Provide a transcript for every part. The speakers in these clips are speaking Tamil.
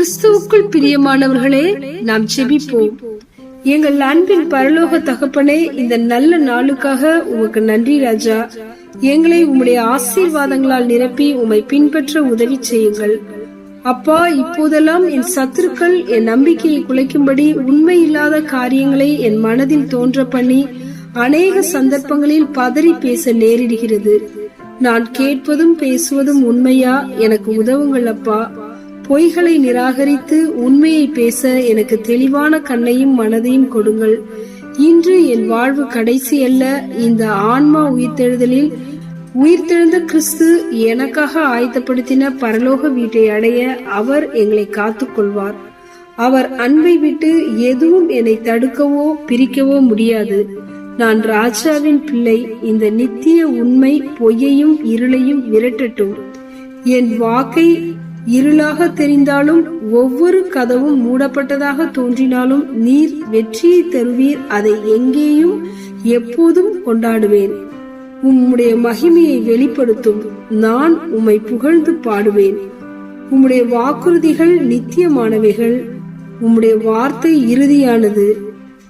கிறிஸ்துவுக்குள் பிரியமானவர்களே, நாம் ஜெபிப்போம். எங்கள் அன்பின் பரலோக தகப்பனே, இந்த நல்ல நாளுக்காக உமக்கு நன்றி ராஜா. எங்களை உம்முடைய ஆசீர்வாதங்களால் நிரப்பி உம்மை பின்பற்ற உதவி செய்யுங்கள் அப்பா. இப்போதெல்லாம் என் சத்துருக்கள் என் நம்பிக்கையை குலைக்கும்படி உண்மை இல்லாத காரியங்களை என் மனதில் தோன்ற பண்ணி அநேக சந்தர்ப்பங்களில் பதறி பேச நேரிடுகிறது. நான் கேட்பதும் பேசுவதும் உண்மையா? எனக்கு உதவுங்கள் அப்பா. பொய்களை நிராகரித்து உண்மையை பேச எனக்கு தெளிவான கண்ணையும் மனதையும் கொடுங்கள். இன்று என் வாழ்வு கடைசி அல்ல. இந்த ஆன்மா உயிர்த்தெழுதலில் உயிர்த்தெழுந்த கிறிஸ்து எனக்காக ஆயத்தப்படுத்தின பரலோக வீட்டை அடைய அவர் எங்களை காத்துக் கொள்வார். அவர் அன்பை விட்டு எதுவும் என்னை தடுக்கவோ பிரிக்கவோ முடியாது. நான் ராஜாவின் பிள்ளை. இந்த நித்திய உண்மை பொய்யையும் இருளையும் விரட்டட்டும். என் வாக்கை இருளாக தெரிந்தாலும் ஒவ்வொரு கதவும் மூடப்பட்டதாக தோன்றினாலும் நீர் வெற்றியை தருவீர். அதை எங்கேயும் எப்போதும் கொண்டாடுவேன். உம்முடைய மகிமையை வெளிப்படுத்தும். நான் உம்மை புகழ்ந்து பாடுவேன். உம்முடைய வாக்குறுதிகள் நித்தியமானவைகள். உம்முடைய வார்த்தை இறுதியானது.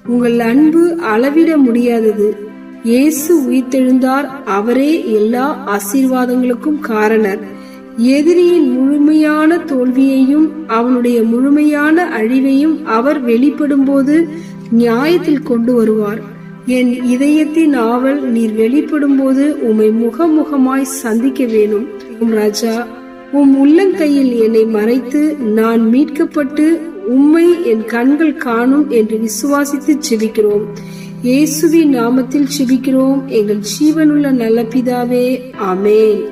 உங்கள் அன்பு அளவிட முடியாதது. இயேசு உயிர்த்தெழுந்தார். அவரே எல்லா ஆசீர்வாதங்களுக்கும் காரணர். எதிரியின் முழுமையான தோல்வியையும் அவனுடைய முழுமையான அழிவையும் அவர் வெளிப்படும் போது நியாயத்தில் கொண்டு வருவார். என் இதயத்தின் ஆவல் நீர் வெளிப்படும் போது உம்மை முகமுகமாய் சந்திக்க வேணும் ராஜா. உம் உள்ளங்கையில் என்னை மறைத்து நான் மீட்கப்பட்டு உம்மை என் கண்கள் காணும் என்று விசுவாசித்து ஜெபிக்கிறோம். இயேசுவின் நாமத்தில் ஜெபிக்கிறோம் எங்கள் ஜீவனுள்ள நல்ல பிதாவே, ஆமென்.